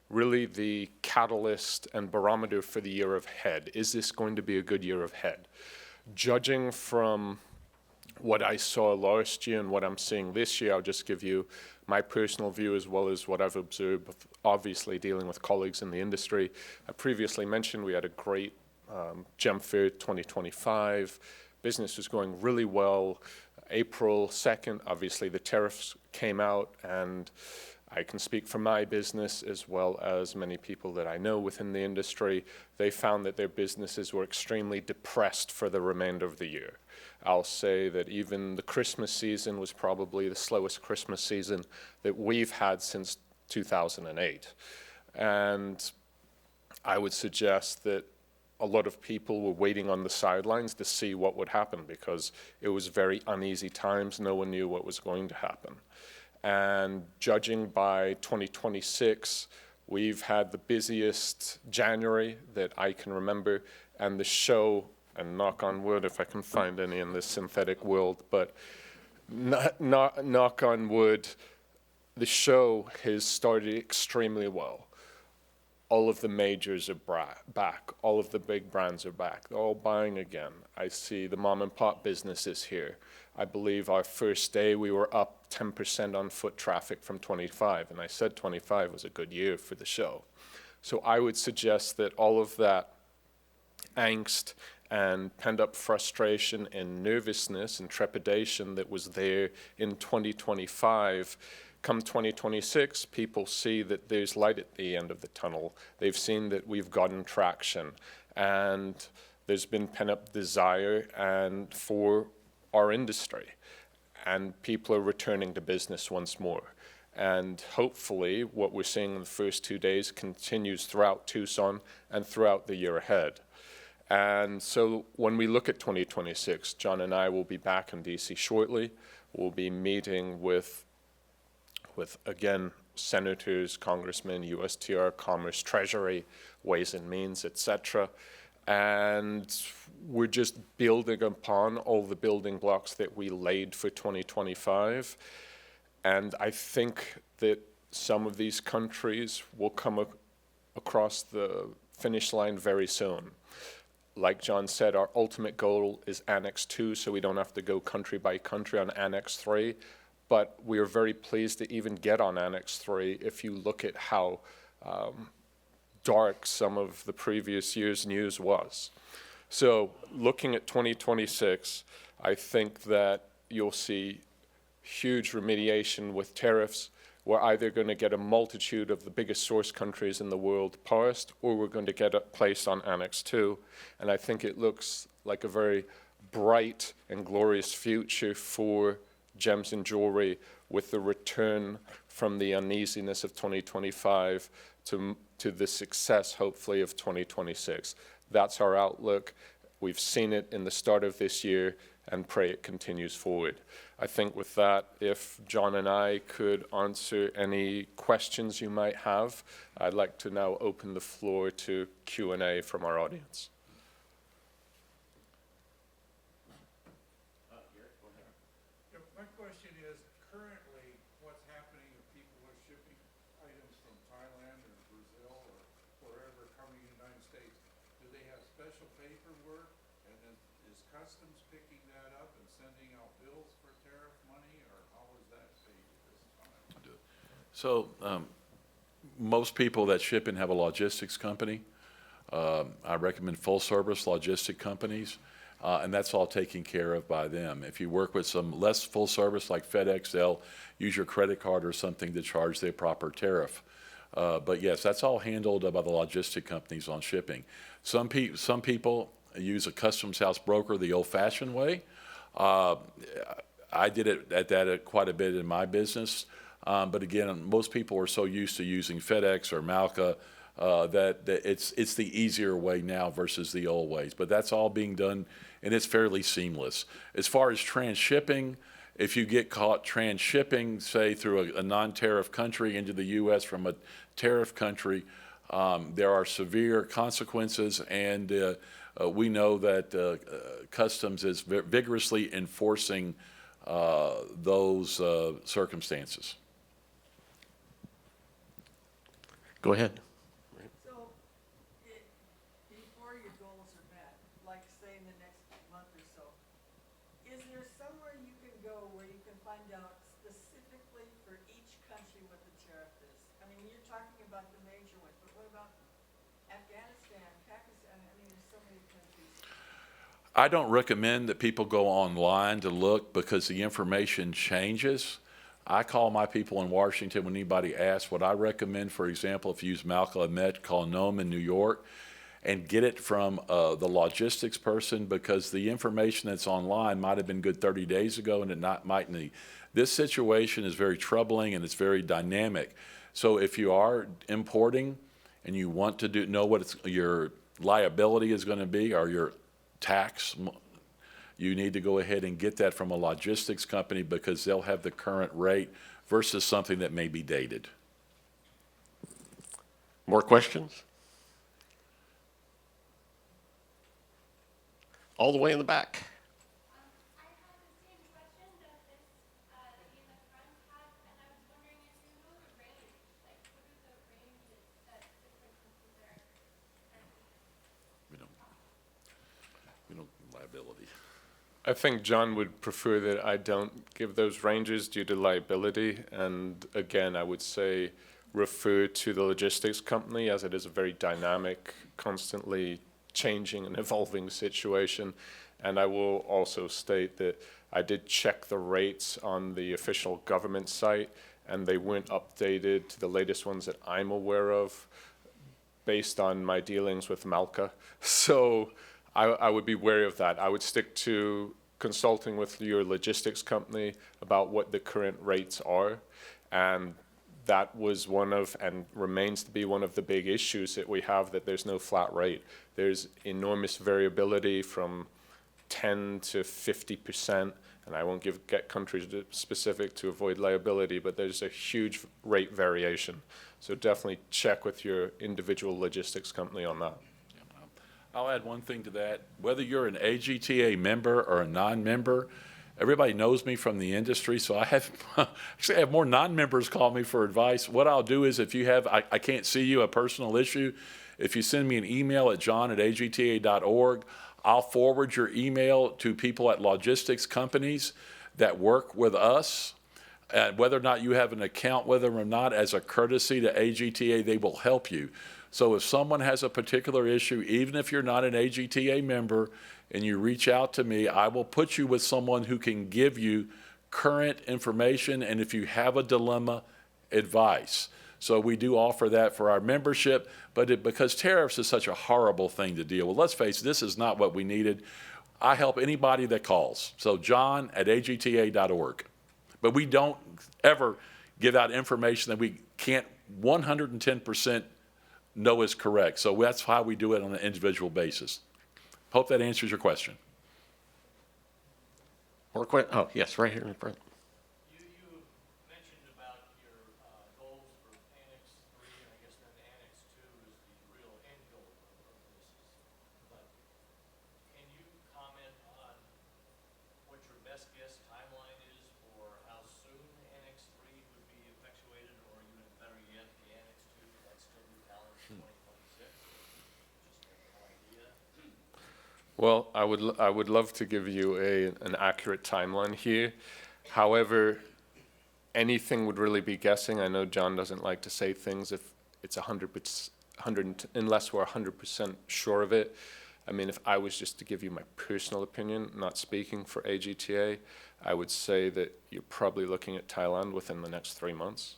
[SPEAKER 2] really the catalyst and barometer for the year ahead. Is this going to be a good year ahead? Judging from what I saw last year and what I'm seeing this year, I'll just give you my personal view as well as what I've observed, obviously dealing with colleagues in the industry. I previously mentioned we had a great Gem Fair 2025. Business was going really well. April 2nd, obviously the tariffs came out, and I can speak for my business as well as many people that I know within the industry. They found that their businesses were extremely depressed for the remainder of the year. I'll say that even the Christmas season was probably the slowest Christmas season that we've had since 2008. And I would suggest that a lot of people were waiting on the sidelines to see what would happen because it was very uneasy times. No one knew what was going to happen. And judging by 2026, we've had the busiest January that I can remember, and the show, and knock on wood if I can find any in this synthetic world, but knock on wood, the show has started extremely well. All of the majors are back. All of the big brands are back. They're all buying again. I see the mom and pop businesses here. I believe our first day we were up 10% on foot traffic from 25, and I said 25 was a good year for the show. So I would suggest that all of that angst and pent-up frustration and nervousness and trepidation that was there in 2025, come 2026, people see that there's light at the end of the tunnel. They've seen that we've gotten traction, and there's been pent-up desire and for our industry, and people are returning to business once more. And hopefully what we're seeing in the first 2 days continues throughout Tucson and throughout the year ahead. And so when we look at 2026, John and I will be back in DC shortly. We'll be meeting with again, senators, congressmen, USTR, Commerce, Treasury, Ways and Means, etc. And we're just building upon all the building blocks that we laid for 2025. And I think that some of these countries will come across the finish line very soon. Like John said, our ultimate goal is Annex 2, so we don't have to go country by country on Annex 3. But we are very pleased to even get on Annex 3 if you look at how dark some of the previous year's news was. So looking at 2026, I think that you'll see huge remediation with tariffs. We're either going to get a multitude of the biggest source countries in the world passed, or we're going to get it placed on Annex 2. And I think it looks like a very bright and glorious future for gems and jewelry, with the return from the uneasiness of 2025 to the success, hopefully, of 2026. That's our outlook. We've seen it in the start of this year, and pray it continues forward. I think with that, if John and I could answer any questions you might have, I'd like to now open the floor to Q&A from our audience.
[SPEAKER 5] My question is, currently, what's happening if people are shipping items from Thailand or Brazil or wherever coming to the United States? Do they have special paperwork, and then is customs picking that up and sending out bills for tariff money, or how is that paid at this time?
[SPEAKER 3] So most people that ship in have a logistics company. I recommend full-service logistic companies. And that's all taken care of by them. If you work with some less full service like FedEx, they'll use your credit card or something to charge their proper tariff. But yes, that's all handled by the logistic companies on shipping. Some people use a customs house broker the old-fashioned way. I did it quite a bit in my business. But again, most people are so used to using FedEx or Malca that it's the easier way now versus the old ways. But that's all being done, and it's fairly seamless. As far as transshipping, if you get caught transshipping, say through a non-tariff country into the U.S. from a tariff country, there are severe consequences, and we know that Customs is vigorously enforcing those circumstances.
[SPEAKER 1] Go ahead.
[SPEAKER 6] So, before your goals are met, like say in the next month or so, is there somewhere you can go where you can find out specifically for each country what the tariff is? I mean, you're talking about the major ones, but what about Afghanistan, Pakistan? I mean, there's so many countries.
[SPEAKER 3] I don't recommend that people go online to look because the information changes. I call my people in Washington when anybody asks. What I recommend, for example, if you use Malcolm Ahmed, call Nome in New York and get it from the logistics person, because the information that's online might have been good 30 days ago and it might need. This situation is very troubling and it's very dynamic. So if you are importing and you want to know what your liability is going to be or your tax, you need to go ahead and get that from a logistics company because they'll have the current rate versus something that may be dated.
[SPEAKER 1] More questions? All the way in the back.
[SPEAKER 7] I have the same question that you in the front had, and I was wondering if you know the range, like what are the ranges that different countries are
[SPEAKER 3] We don't liability.
[SPEAKER 2] I think John would prefer that I don't give those ranges due to liability. And again, I would say refer to the logistics company, as it is a very dynamic, constantly changing and evolving situation. And I will also state that I did check the rates on the official government site, and they weren't updated to the latest ones that I'm aware of based on my dealings with Malka. So I would be wary of that. I would stick to consulting with your logistics company about what the current rates are. And that was one of, and remains to be one of the big issues that we have, that there's no flat rate. There's enormous variability from 10 to 50%, and I won't get countries specific to avoid liability, but there's a huge rate variation. So definitely check with your individual logistics company on that.
[SPEAKER 3] I'll add one thing to that. Whether you're an AGTA member or a non-member, everybody knows me from the industry, so I have actually I have more non-members call me for advice. What I'll do is, if you have, I can't see you, a personal issue, if you send me an email at john@agta.org, I'll forward your email to people at logistics companies that work with us. Whether or not you have an account with them or not, as a courtesy to AGTA, they will help you. So if someone has a particular issue, even if you're not an AGTA member, and you reach out to me, I will put you with someone who can give you current information, and if you have a dilemma, advice. So we do offer that for our membership, but because tariffs is such a horrible thing to deal with, let's face it, this is not what we needed. I help anybody that calls. So john@agta.org. But we don't ever give out information that we can't 110% know is correct. So that's how we do it on an individual basis. Hope that answers your question.
[SPEAKER 1] More questions? Oh, yes, right here in the front.
[SPEAKER 8] You mentioned about your goals for Annex 3, and I guess then Annex 2 is the real end goal of this. But can you comment on what your best guess timeline is for how soon Annex 3 would be effectuated, or even better yet, the Annex 2, would that still be calendar 2026? Just no idea.
[SPEAKER 2] Well, I would love to give you an accurate timeline here. However, anything would really be guessing. I know John doesn't like to say things if it's 100%, unless we're 100% sure of it. I mean, if I was just to give you my personal opinion, not speaking for AGTA, I would say that you're probably looking at Thailand within the next 3 months.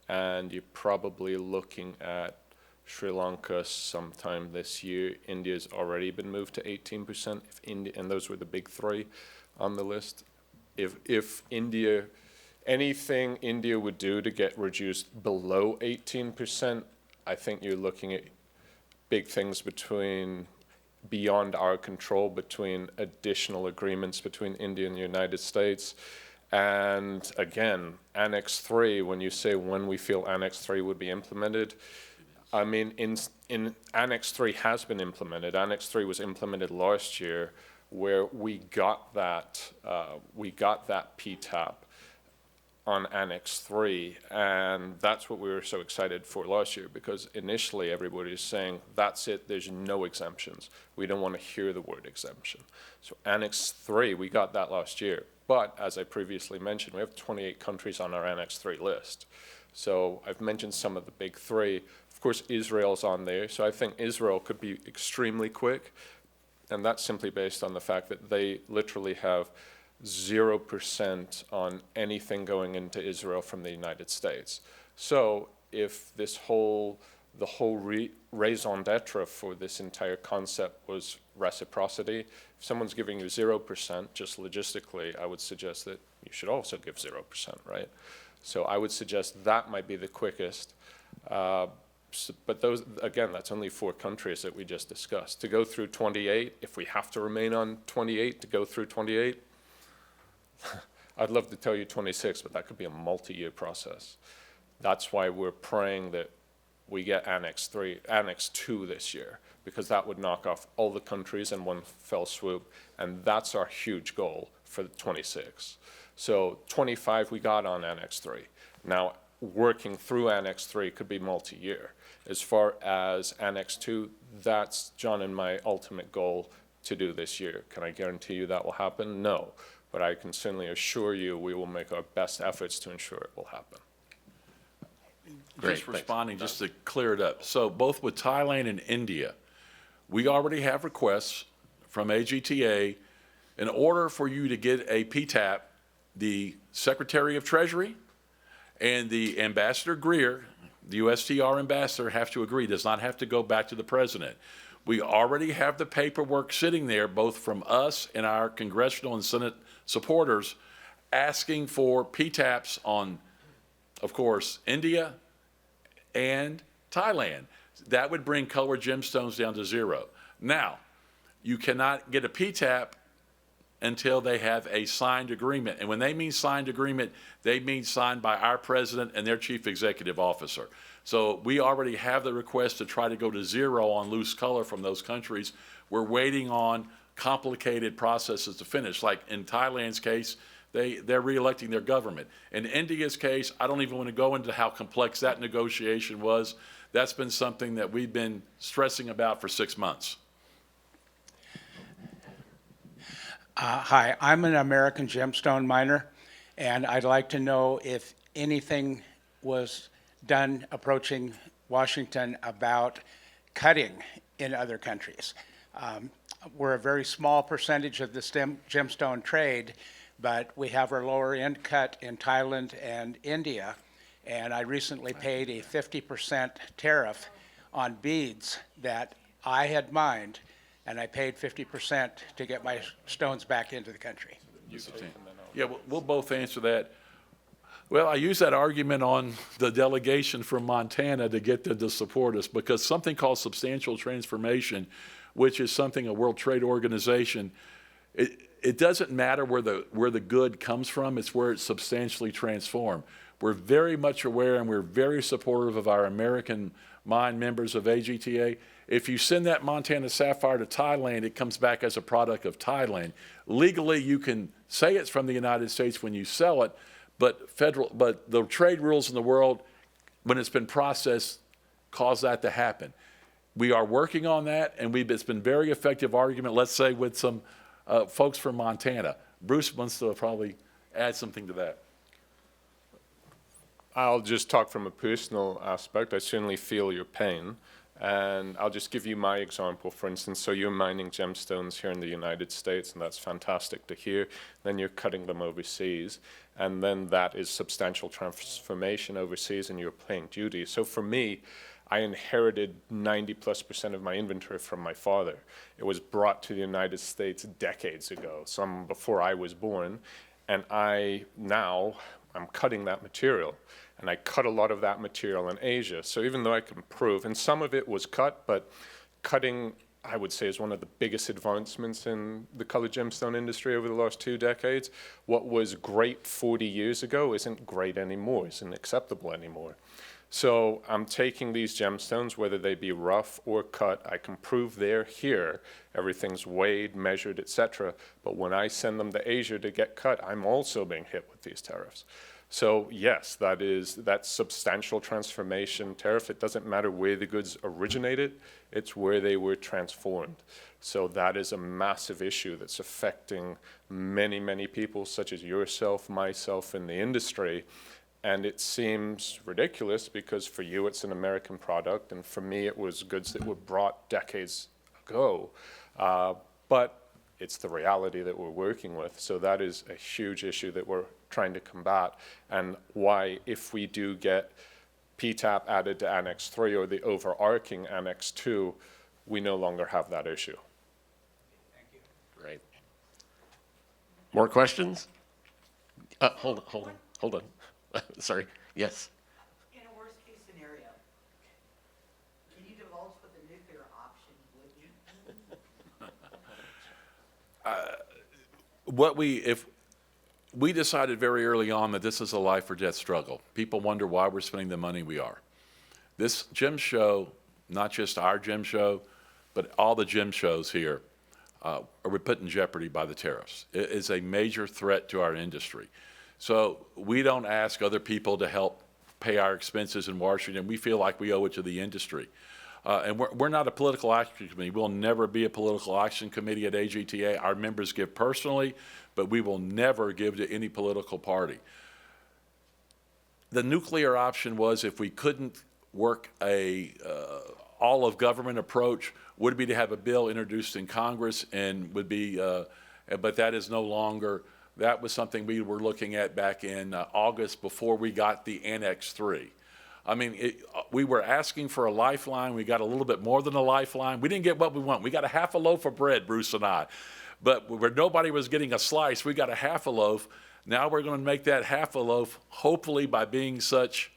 [SPEAKER 2] And you're probably looking at Sri Lanka sometime this year. India's already been moved to 18%. If India, and those were the big three on the list. If India, anything India would do to get reduced below 18%, I think you're looking at big things beyond our control, between additional agreements between India and the United States. And again, Annex 3, when you say when we feel Annex 3 would be implemented, I mean, in Annex 3 has been implemented. Annex 3 was implemented last year, where we got that PTAP on Annex 3, and that's what we were so excited for last year, because initially everybody was saying, that's it, there's no exemptions. We don't want to hear the word exemption. So Annex 3, we got that last year. But as I previously mentioned, we have 28 countries on our Annex 3 list. So I've mentioned some of the big three. Of course, Israel's on there, so I think Israel could be extremely quick, and that's simply based on the fact that they literally have 0% on anything going into Israel from the United States. So if the whole raison d'etre for this entire concept was reciprocity, if someone's giving you 0%, just logistically, I would suggest that you should also give 0%, right? So I would suggest that might be the quickest. But those, again, that's only 4 countries that we just discussed. To go through 28, if we have to remain on 28 to go through 28, I'd love to tell you 26, but that could be a multi-year process. That's why we're praying that we get Annex 2 this year, because that would knock off all the countries in one fell swoop, and that's our huge goal for 26. So 25 we got on Annex 3. Now, working through Annex 3 could be multi-year. As far as Annex 2, that's John and my ultimate goal to do this year. Can I guarantee you that will happen? No. But I can certainly assure you we will make our best efforts to ensure it will happen.
[SPEAKER 1] Great,
[SPEAKER 3] Just
[SPEAKER 1] thanks.
[SPEAKER 3] responding, just to clear it up. So both with Thailand and India, we already have requests from AGTA. In order for you to get a PTAP, the Secretary of Treasury and the Ambassador Greer, the USTR ambassador, have to agree, does not have to go back to the president. We already have the paperwork sitting there, both from us and our congressional and Senate supporters, asking for PTAPs on, of course, India and Thailand. That would bring colored gemstones down to 0. Now, you cannot get a PTAP until they have a signed agreement. And when they mean signed agreement, they mean signed by our president and their chief executive officer. So we already have the request to try to go to 0 on loose color from those countries. We're waiting on complicated processes to finish. Like in Thailand's case, they're re-electing their government. In India's case, I don't even want to go into how complex that negotiation was. That's been something that we've been stressing about for 6 months.
[SPEAKER 9] Hi, I'm an American gemstone miner, and I'd like to know if anything was done approaching Washington about cutting in other countries. We're a very small percentage of the gemstone trade, but we have our lower end cut in Thailand and India, and I recently paid a 50% tariff on beads that I had mined, and I paid 50% to get my stones back into the country.
[SPEAKER 3] Yeah, we'll both answer that. Well, I use that argument on the delegation from Montana to get them to support us, because something called substantial transformation, which is something a World Trade Organization, it doesn't matter where the good comes from, it's where it's substantially transformed. We're very much aware and we're very supportive of our American mine members of AGTA. If you send that Montana sapphire to Thailand, it comes back as a product of Thailand. Legally, you can say it's from the United States when you sell it, but the trade rules in the world, when it's been processed, cause that to happen. We are working on that, and it's been very effective argument, let's say, with some folks from Montana. Bruce wants to probably add something to that.
[SPEAKER 2] I'll just talk from a personal aspect. I certainly feel your pain. And I'll just give you my example, for instance. So you're mining gemstones here in the United States, and that's fantastic to hear. Then you're cutting them overseas, and then that is substantial transformation overseas, and you're paying duty. So for me, I inherited 90+% of my inventory from my father. It was brought to the United States decades ago, some before I was born, and I'm cutting that material. And I cut a lot of that material in Asia. So even though I can prove, and some of it was cut, but cutting, I would say, is one of the biggest advancements in the colored gemstone industry over the last 2 decades. What was great 40 years ago isn't great anymore, isn't acceptable anymore. So I'm taking these gemstones, whether they be rough or cut, I can prove they're here. Everything's weighed, measured, etc. But when I send them to Asia to get cut, I'm also being hit with these tariffs. So yes, that's substantial transformation tariff. It doesn't matter where the goods originated, it's where they were transformed. So that is a massive issue that's affecting many, many people, such as yourself, myself, in the industry. And it seems ridiculous because for you it's an American product, and for me it was goods that were brought decades ago. But it's the reality that we're working with. So that is a huge issue that we're trying to combat, and why, if we do get PTAP added to Annex 3 or the overarching Annex 2, we no longer have that issue.
[SPEAKER 1] Great. More questions? Hold on. Sorry. Yes.
[SPEAKER 10] In a worst-case scenario, can you divulge what the nuclear option would be?
[SPEAKER 3] If we decided very early on that this is a life or death struggle. People wonder why we're spending the money we are. This gem show, not just our gem show, but all the gem shows here, are we put in jeopardy by the tariffs. It is a major threat to our industry. So we don't ask other people to help pay our expenses in Washington. We feel like we owe it to the industry. And we're not a political action committee. We'll never be a political action committee at AGTA. Our members give personally, but we will never give to any political party. The nuclear option was, if we couldn't work a all of government approach, would be to have a bill introduced in Congress, and would be, but that is no longer. That was something we were looking at back in August before we got the Annex 3. I mean, we were asking for a lifeline. We got a little bit more than a lifeline. We didn't get what we want. We got a half a loaf of bread, Bruce and I. But where nobody was getting a slice, we got a half a loaf. Now we're going to make that half a loaf, hopefully by being such,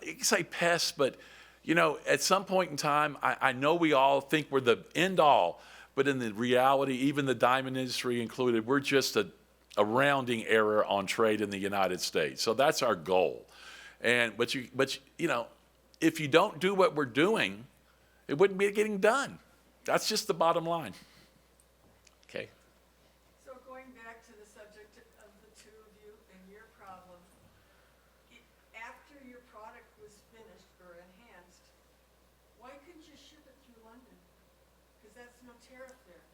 [SPEAKER 3] you can say pests, but, you know, at some point in time, I know we all think we're the end all, but in the reality, even the diamond industry included, we're just a rounding error on trade in the United States. So that's our goal. But you know, if you don't do what we're doing, it wouldn't be getting done. That's just the bottom line.
[SPEAKER 1] Okay.
[SPEAKER 6] So going back to the subject of the two of you and your problem, after your product was finished or enhanced, why couldn't you ship it through London? Because that's no tariff there.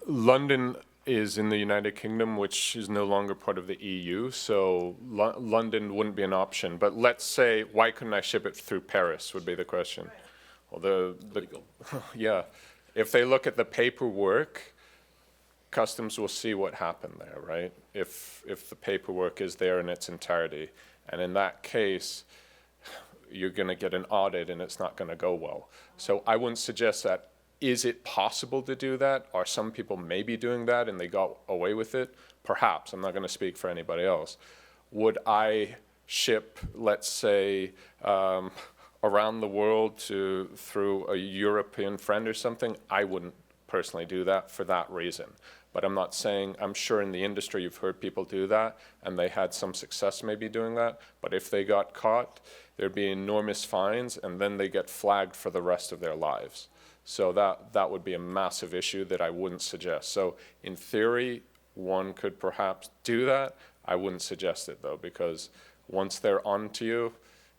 [SPEAKER 2] London is in the United Kingdom, which is no longer part of the EU, so London wouldn't be an option. But let's say, why couldn't I ship it through Paris would be the question. Well, yeah, if they look at the paperwork, customs will see what happened there, right? If the paperwork is there in its entirety, and in that case, you're going to get an audit and it's not going to go well. So I wouldn't suggest that. Is it possible to do that? Are some people maybe doing that and they got away with it? Perhaps. I'm not going to speak for anybody else. Would I ship, let's say, around the world through a European friend or something? I wouldn't personally do that for that reason. But I'm not saying, I'm sure in the industry you've heard people do that and they had some success maybe doing that. But if they got caught, there'd be enormous fines and then they get flagged for the rest of their lives. So that would be a massive issue that I wouldn't suggest. So in theory, one could perhaps do that. I wouldn't suggest it though, because once they're onto you,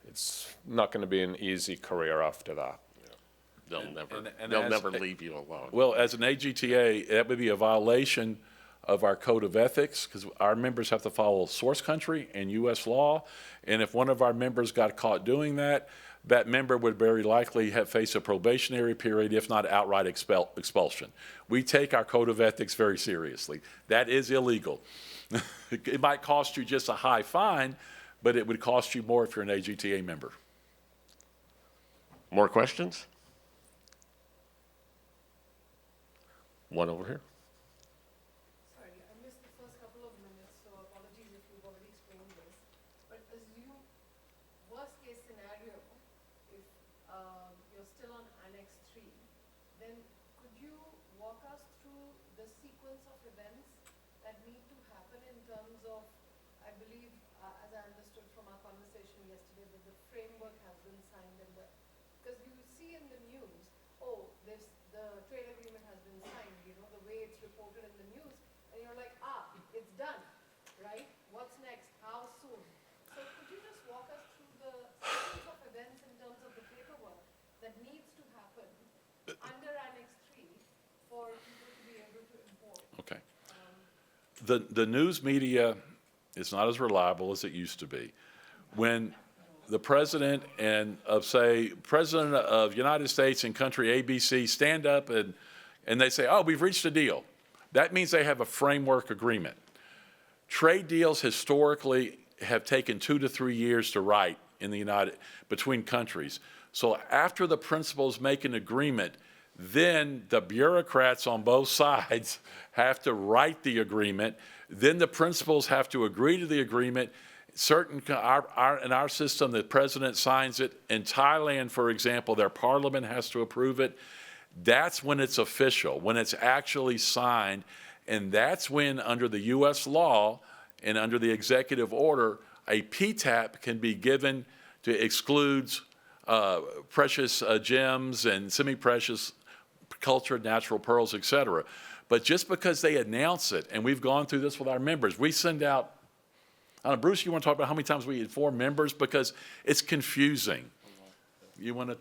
[SPEAKER 2] it's not going to be an easy career after that.
[SPEAKER 1] They'll never leave you alone.
[SPEAKER 3] Well, as an AGTA, that would be a violation of our code of ethics, because our members have to follow source country and U.S. law. And if one of our members got caught doing that, that member would very likely face a probationary period, if not outright expulsion. We take our code of ethics very seriously. That is illegal. It might cost you just a high fine, but it would cost you more if you're an AGTA member.
[SPEAKER 1] More questions? One over here.
[SPEAKER 11] Sorry, I missed the first couple of minutes, so apologies if you've already explained this. But assume worst case scenario, if you're still on Annex 3, then could you walk us through the sequence of events that need to happen in terms of, I believe, as I understood from our conversation yesterday, that the framework has been signed and because you see in the news, oh, the trade agreement has been signed, you know, the way it's reported in the news, and you're like, it's done, right? What's next? How that needs to happen under Annex 3 for people to be able to import?
[SPEAKER 3] Okay. The news media is not as reliable as it used to be. When the president president of United States and country ABC stand up and they say, oh, we've reached a deal. That means they have a framework agreement. Trade deals historically have taken 2 to 3 years to write between countries. So after the principals make an agreement, then the bureaucrats on both sides have to write the agreement. Then the principals have to agree to the agreement. In our system, the president signs it. In Thailand, for example, their parliament has to approve it. That's when it's official, when it's actually signed. And that's when, under the U.S. law and under the executive order, a PTAP can be given to exclude precious gems and semi-precious cultured natural pearls, et cetera. But just because they announce it, and we've gone through this with our members, we send out, I don't know, Bruce, you want to talk about how many times we inform members? Because it's confusing. You want to?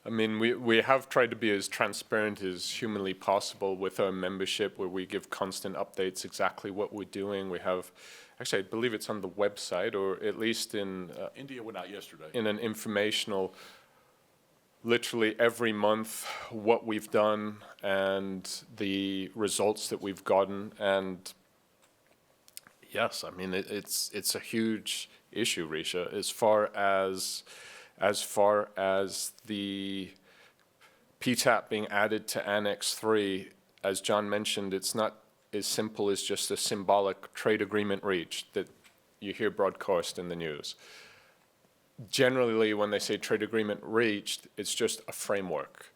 [SPEAKER 2] I mean, we have tried to be as transparent as humanly possible with our membership, where we give constant updates exactly what we're doing. We have, actually, I believe it's on the website, or at least in
[SPEAKER 3] India went out yesterday.
[SPEAKER 2] in an informational, literally every month, what we've done and the results that we've gotten. And yes, I mean, it's a huge issue, Risha, as far as the PTAP being added to Annex 3. As John mentioned, it's not as simple as just a symbolic trade agreement reached that you hear broadcast in the news. Generally, when they say trade agreement reached, it's just a framework.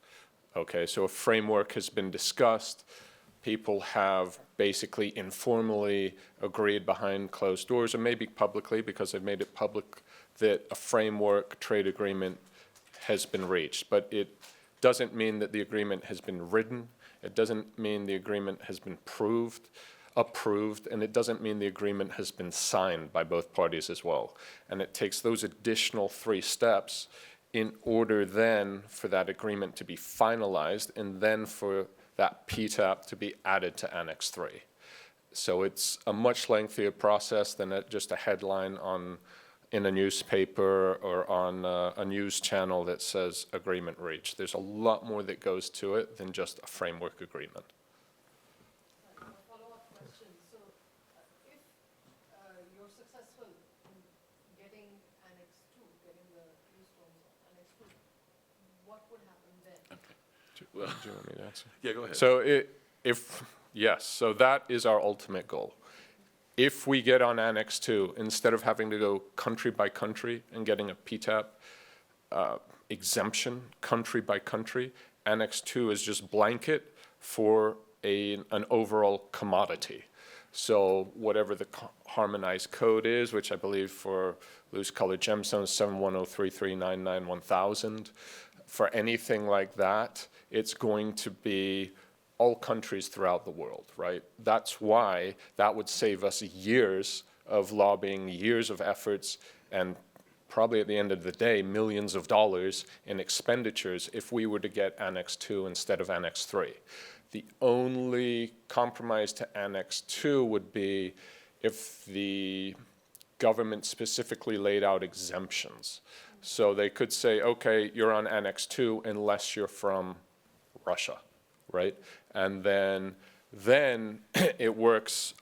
[SPEAKER 2] Okay, so a framework has been discussed. People have basically informally agreed behind closed doors, or maybe publicly, because they've made it public, that a framework trade agreement has been reached. But it doesn't mean that the agreement has been written. It doesn't mean the agreement has been approved, and it doesn't mean the agreement has been signed by both parties as well. And it takes those additional 3 steps in order then for that agreement to be finalized, and then for that PTAP to be added to Annex 3. So it's a much lengthier process than just a headline in a newspaper or on a news channel that says agreement reached. There's a lot more that goes to it than just a framework agreement.
[SPEAKER 11] A follow-up question. So if you're successful in getting Annex 2, getting the keystones of Annex 2, what would happen then?
[SPEAKER 3] Well,
[SPEAKER 2] Do you want me to answer?
[SPEAKER 3] yeah, go ahead.
[SPEAKER 2] So yes, so that is our ultimate goal. If we get on Annex 2, instead of having to go country by country and getting a PTAP exemption country by country, Annex 2 is just blanket for an overall commodity. So whatever the harmonized code is, which I believe for loose-colored gemstones, 71033991000, for anything like that, it's going to be all countries throughout the world, right? That's why that would save us years of lobbying, years of efforts, and probably at the end of the day, millions of dollars in expenditures if we were to get Annex 2 instead of Annex 3. The only compromise to Annex 2 would be if the government specifically laid out exemptions. So they could say, okay, you're on Annex 2 unless you're from Russia, right? And then it works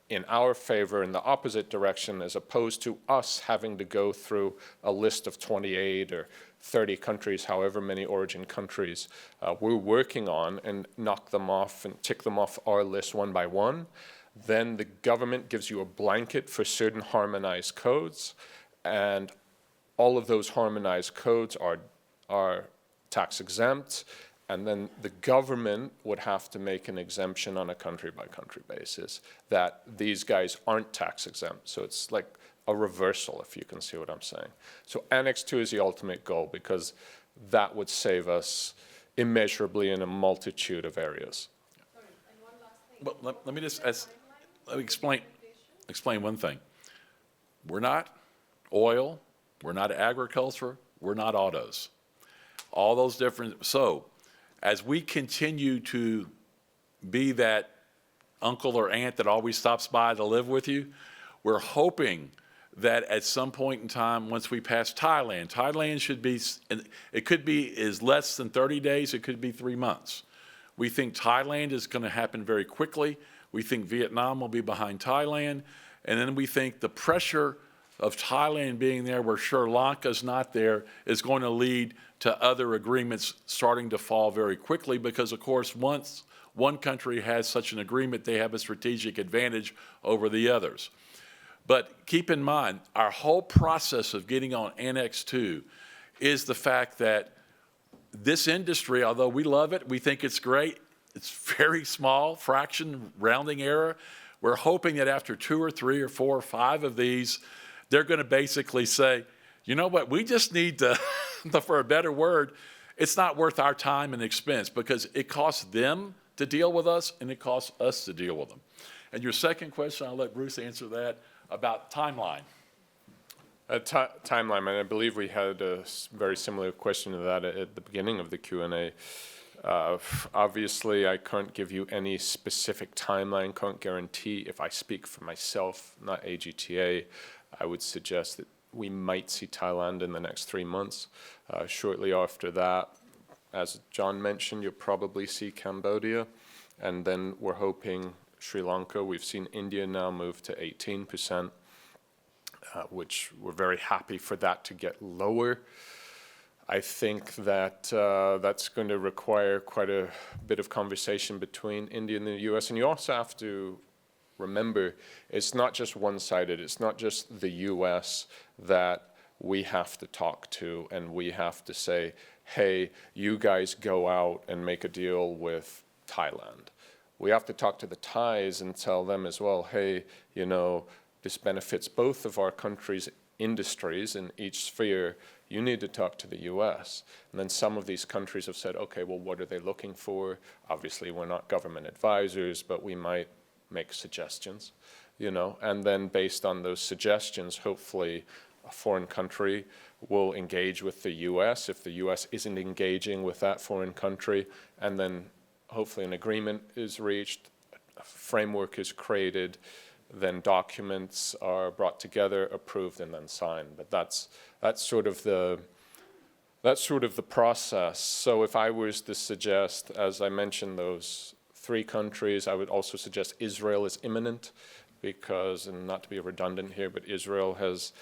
[SPEAKER 2] in our favor in the opposite direction, as opposed to us having to go through a list of 28 or 30 countries, however many origin countries we're working on, and knock them off and tick them off our list one by one. Then the government gives you a blanket for certain harmonized codes, and all of those harmonized codes are tax exempt. And then the government would have to make an exemption on a country-by-country basis that these guys aren't tax exempt. So it's like a reversal, if you can see what I'm saying. So Annex 2 is the ultimate goal, because that would save us immeasurably in a multitude of areas.
[SPEAKER 11] Sorry, and one last thing.
[SPEAKER 3] Well, let me just
[SPEAKER 11] What is the timeline
[SPEAKER 3] let me
[SPEAKER 11] for
[SPEAKER 3] explain one thing. We're not oil, we're not agriculture, We're not autos. All those different, so as we continue to be that uncle or aunt that always stops by to live with you, we're hoping that at some point in time, once we pass Thailand should be, it could be as less than 30 days, it could be 3 months. We think Thailand is going to happen very quickly. We think Vietnam will be behind Thailand. And then we think the pressure of Thailand being there where Sri Lanka's not there is going to lead to other agreements starting to fall very quickly because, of course, once one country has such an agreement, they have a strategic advantage over the others. But keep in mind, our whole process of getting on Annex 2 is the fact that this industry, although we love it, we think it's great, it's very small, fraction, rounding error. We're hoping that after 2 or 3 or 4 or 5 of these, they're going to basically say, you know what, we just need to, for a better word, it's not worth our time and expense because it costs them to deal with us and it costs us to deal with them. And your second question, I'll let Bruce answer that, about timeline.
[SPEAKER 2] Timeline, and I believe we had a very similar question to that at the beginning of the Q&A. Obviously, I can't give you any specific timeline, can't guarantee. If I speak for myself, not AGTA, I would suggest that we might see Thailand in the next 3 months. Shortly after that, as John mentioned, you'll probably see Cambodia, and then we're hoping Sri Lanka. We've seen India now move to 18%, which we're very happy for that to get lower. I think that that's going to require quite a bit of conversation between India and the US. And you also have to remember, it's not just one-sided. It's not just the US that we have to talk to and we have to say, hey, you guys go out and make a deal with Thailand. We have to talk to the Thais and tell them as well, hey, you know, this benefits both of our countries' industries in each sphere. You need to talk to the US. And then some of these countries have said, okay, well, what are they looking for? Obviously, we're not government advisors, but we might make suggestions, you know, and then based on those suggestions, hopefully a foreign country will engage with the US if the US isn't engaging with that foreign country, and then hopefully an agreement is reached, a framework is created, then documents are brought together, approved, and then signed. But that's sort of the process. So if I was to suggest, as I mentioned, those 3 countries, I would also suggest Israel is imminent because, and not to be redundant here, but Israel has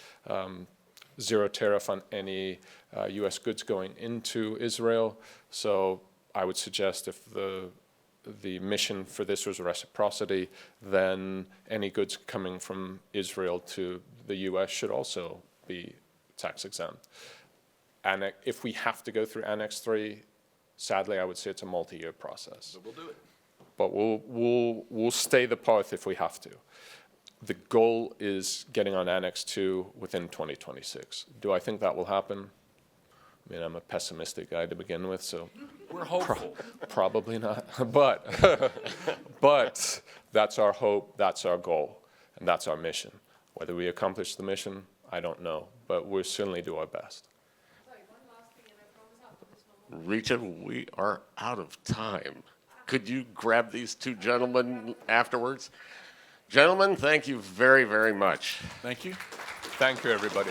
[SPEAKER 2] 0 tariff on any US goods going into Israel. So I would suggest if the mission for this was reciprocity, then any goods coming from Israel to the US should also be tax exempt. And if we have to go through Annex 3, sadly, I would say it's a multi-year process.
[SPEAKER 3] So we'll do it.
[SPEAKER 2] But we'll stay the path if we have to. The goal is getting on Annex 2 within 2026. Do I think that will happen? I mean, I'm a pessimistic guy to begin with, so
[SPEAKER 3] We're hopeful.
[SPEAKER 2] probably not. But that's our hope, that's our goal, and that's our mission. Whether we accomplish the mission, I don't know, but we'll certainly do our best.
[SPEAKER 11] Sorry, one last thing, and I promise after this no more.
[SPEAKER 1] Rita, we are out of time. Could you grab these 2 gentlemen afterwards? Gentlemen, thank you very, very much.
[SPEAKER 3] Thank you.
[SPEAKER 2] Thank you, everybody.